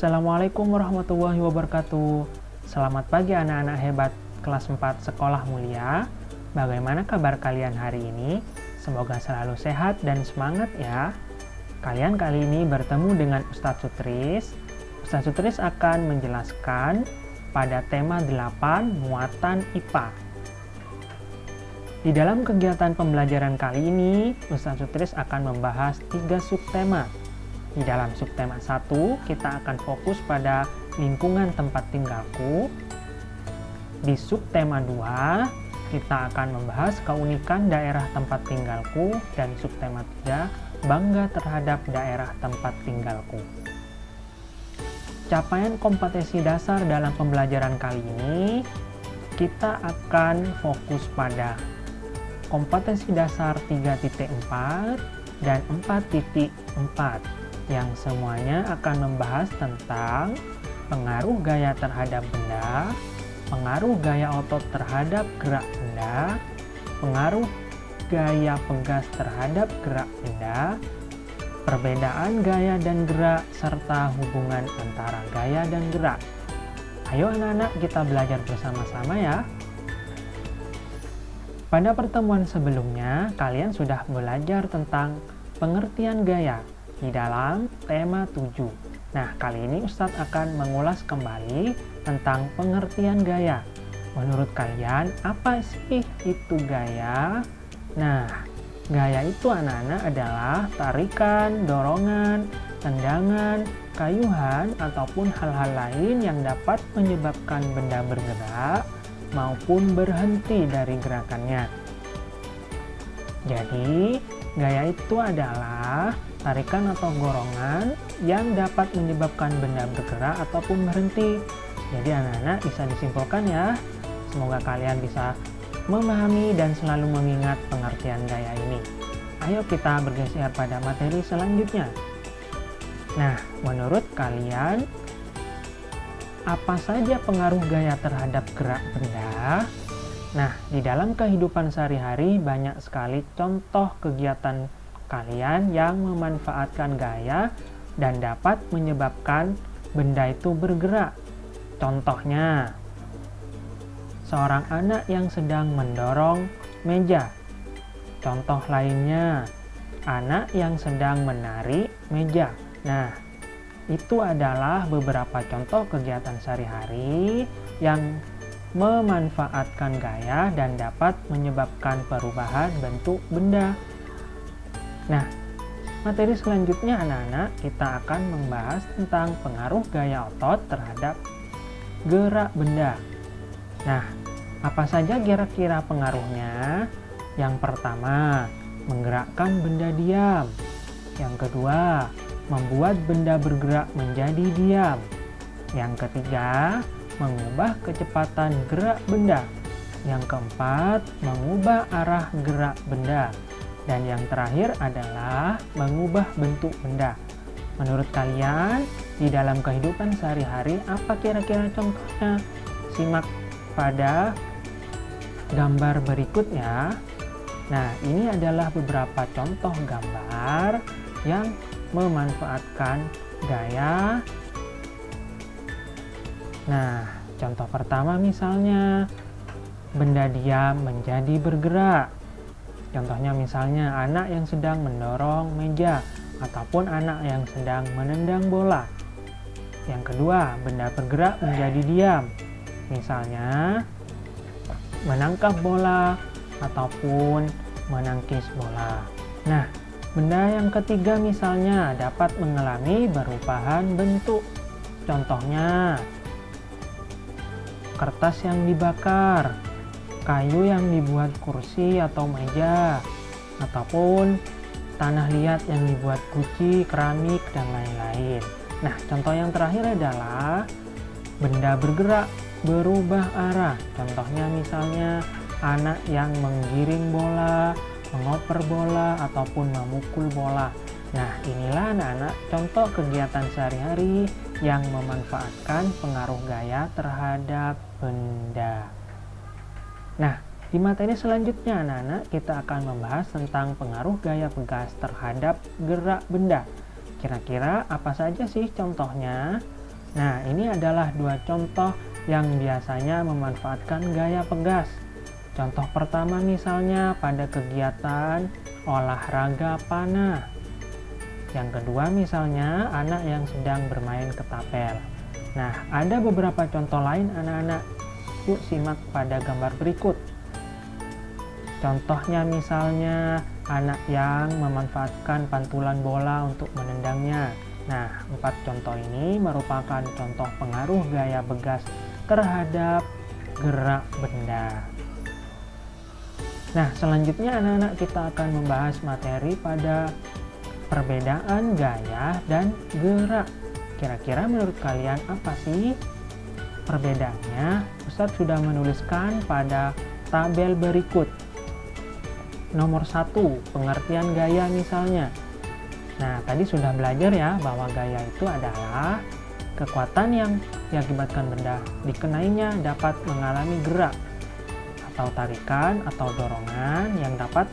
Assalamualaikum warahmatullahi wabarakatuh. Selamat pagi anak-anak hebat kelas 4 Sekolah Mulia. Bagaimana kabar kalian hari ini? Semoga selalu sehat dan semangat ya. Kalian kali ini bertemu dengan Ustadz Sutris. Ustadz Sutris akan menjelaskan pada tema 8 muatan IPA. Di dalam kegiatan pembelajaran kali ini, Ustadz Sutris akan membahas 3 subtema. Di dalam subtema 1, kita akan fokus pada lingkungan tempat tinggalku. Di subtema 2, kita akan membahas keunikan daerah tempat tinggalku. Dan subtema 3, bangga terhadap daerah tempat tinggalku. Capaian kompetensi dasar dalam pembelajaran kali ini, kita akan fokus pada kompetensi dasar 3.4 dan 4.4 yang semuanya akan membahas tentang pengaruh gaya terhadap benda, pengaruh gaya otot terhadap gerak benda, pengaruh gaya pegas terhadap gerak benda, perbedaan gaya dan gerak, serta hubungan antara gaya dan gerak. Ayo anak-anak, kita belajar bersama-sama ya. Pada pertemuan sebelumnya, kalian sudah belajar tentang pengertian gaya di dalam tema 7. Nah, kali ini Ustadz akan mengulas kembali tentang pengertian gaya. Menurut kalian, apa sih itu gaya? Nah, gaya itu anak-anak adalah tarikan, dorongan, tendangan, kayuhan, ataupun hal-hal lain yang dapat menyebabkan benda bergerak maupun berhenti dari gerakannya. Jadi, gaya itu adalah tarikan atau dorongan yang dapat menyebabkan benda bergerak ataupun berhenti. Jadi anak-anak bisa disimpulkan ya. Semoga kalian bisa memahami dan selalu mengingat pengertian gaya ini. Ayo kita bergeser pada materi selanjutnya. Nah, menurut kalian, apa saja pengaruh gaya terhadap gerak benda? Nah, di dalam kehidupan sehari-hari banyak sekali contoh kegiatan kalian yang memanfaatkan gaya dan dapat menyebabkan benda itu bergerak. Contohnya, seorang anak yang sedang mendorong meja. Contoh lainnya, anak yang sedang menarik meja. Nah, itu adalah beberapa contoh kegiatan sehari-hari yang memanfaatkan gaya dan dapat menyebabkan perubahan bentuk benda. Nah, materi selanjutnya anak-anak, kita akan membahas tentang pengaruh gaya otot terhadap gerak benda. Nah, apa saja kira-kira pengaruhnya? Yang pertama, menggerakkan benda diam. Yang kedua, membuat benda bergerak menjadi diam. Yang ketiga, mengubah kecepatan gerak benda. Yang keempat, mengubah arah gerak benda. Dan yang terakhir adalah mengubah bentuk benda. Menurut kalian, di dalam kehidupan sehari-hari, apa kira-kira contohnya? Simak pada gambar berikutnya. Nah, ini adalah beberapa contoh gambar yang memanfaatkan gaya. Nah, contoh pertama misalnya, benda diam menjadi bergerak. Contohnya misalnya anak yang sedang mendorong meja ataupun anak yang sedang menendang bola. Yang kedua, benda bergerak menjadi diam. Misalnya menangkap bola ataupun menangkis bola. Nah, benda yang ketiga misalnya dapat mengalami perubahan bentuk. Contohnya kertas yang dibakar, kayu yang dibuat kursi atau meja, ataupun tanah liat yang dibuat guci, keramik, dan lain-lain. Nah, contoh yang terakhir adalah benda bergerak berubah arah. Contohnya misalnya anak yang menggiring bola, mengoper bola, ataupun memukul bola. Nah, inilah anak-anak contoh kegiatan sehari-hari yang memanfaatkan pengaruh gaya terhadap benda. Nah, di materi selanjutnya anak-anak kita akan membahas tentang pengaruh gaya pegas terhadap gerak benda. Kira-kira apa saja sih contohnya? Nah, ini adalah dua contoh yang biasanya memanfaatkan gaya pegas. Contoh pertama misalnya pada kegiatan olahraga panah. Yang kedua misalnya anak yang sedang bermain ketapel. Nah, ada beberapa contoh lain anak-anak. Yuk simak pada gambar berikut. Contohnya misalnya anak yang memanfaatkan pantulan bola untuk menendangnya. Nah, 4 contoh ini merupakan contoh pengaruh gaya begas terhadap gerak benda. Nah, selanjutnya anak-anak kita akan membahas materi pada perbedaan gaya dan gerak. Kira-kira menurut kalian apa sih perbedaannya? Ustadz sudah menuliskan pada tabel berikut. Nomor 1, pengertian gaya misalnya. Nah, tadi sudah belajar ya bahwa gaya itu adalah kekuatan yang diakibatkan benda dikenainya dapat mengalami gerak atau tarikan atau dorongan yang dapat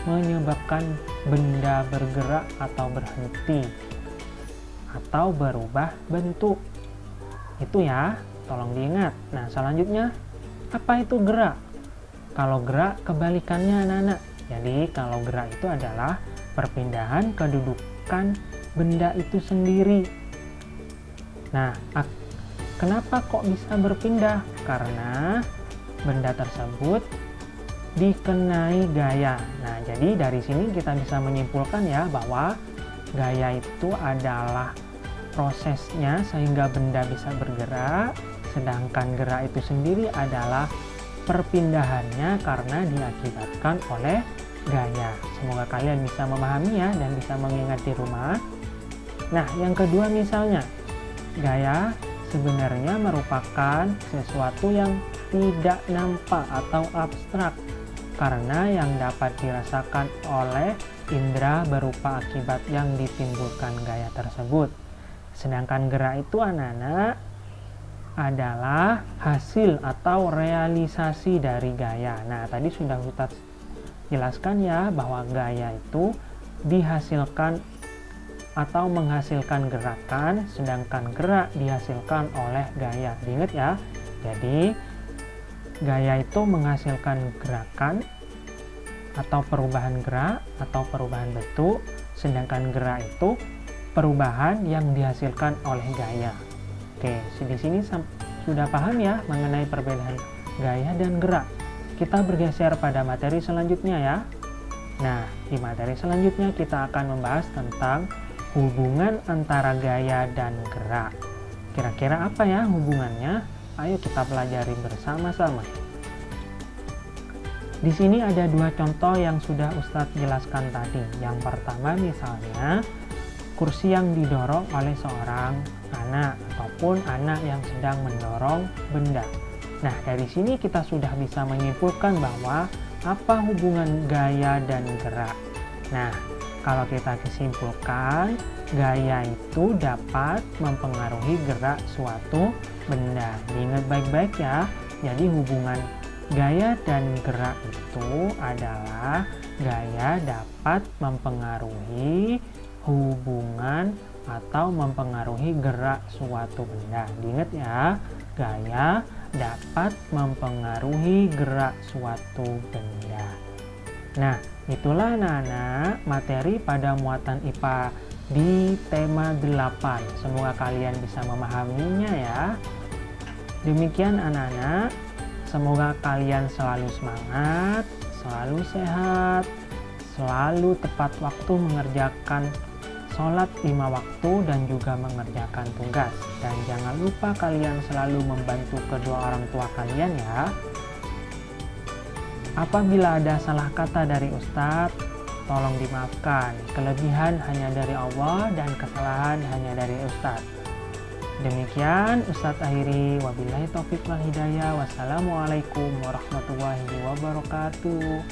menyebabkan benda bergerak atau berhenti atau berubah bentuk. Itu ya, tolong diingat. Nah, selanjutnya apa itu gerak? Kalau gerak kebalikannya anak-anak. Jadi kalau gerak itu adalah perpindahan kedudukan benda itu sendiri. Nah, kenapa kok bisa berpindah? Karena benda tersebut dikenai gaya. Nah, jadi dari sini kita bisa menyimpulkan ya bahwa gaya itu adalah prosesnya sehingga benda bisa bergerak, sedangkan gerak itu sendiri adalah perpindahannya karena diakibatkan oleh gaya. Semoga kalian bisa memahami ya dan bisa mengingat di rumah. Nah, yang kedua misalnya, gaya sebenarnya merupakan sesuatu yang tidak nampak atau abstrak karena yang dapat dirasakan oleh indera berupa akibat yang ditimbulkan gaya tersebut. Sedangkan gerak itu anak-anak adalah hasil atau realisasi dari gaya. Nah, tadi sudah kita jelaskan ya bahwa gaya itu dihasilkan atau menghasilkan gerakan, sedangkan gerak dihasilkan oleh gaya. Diingat ya. Jadi, gaya itu menghasilkan gerakan atau perubahan gerak atau perubahan bentuk, sedangkan gerak itu perubahan yang dihasilkan oleh gaya. Oke, di sini sudah paham ya mengenai perbedaan gaya dan gerak. Kita bergeser pada materi selanjutnya ya. Nah, di materi selanjutnya kita akan membahas tentang hubungan antara gaya dan gerak. Kira-kira apa ya hubungannya? Ayo kita pelajari bersama-sama. Di sini ada 2 contoh yang sudah Ustadz jelaskan tadi. Yang pertama misalnya kursi yang didorong oleh seorang anak ataupun anak yang sedang mendorong benda. Nah, dari sini kita sudah bisa menyimpulkan bahwa apa hubungan gaya dan gerak. Nah, kalau kita kesimpulkan, gaya itu dapat mempengaruhi gerak suatu benda. Diingat baik-baik ya. Jadi hubungan gaya dan gerak itu adalah gaya dapat mempengaruhi hubungan atau mempengaruhi gerak suatu benda. Diingat ya, gaya dapat mempengaruhi gerak suatu benda. Nah, itulah anak-anak materi pada muatan IPA di tema 8. Semoga kalian bisa memahaminya ya. Demikian anak-anak, semoga kalian selalu semangat, selalu sehat, selalu tepat waktu mengerjakan sholat 5 waktu dan juga mengerjakan tugas. Dan jangan lupa kalian selalu membantu kedua orang tua kalian ya. Apabila ada salah kata dari Ustadz, tolong dimaafkan. Kelebihan hanya dari Allah dan kesalahan hanya dari Ustadz. Demikian Ustadz akhiri. Wabillahi taufiq wal hidayah. Wassalamualaikum warahmatullahi wabarakatuh.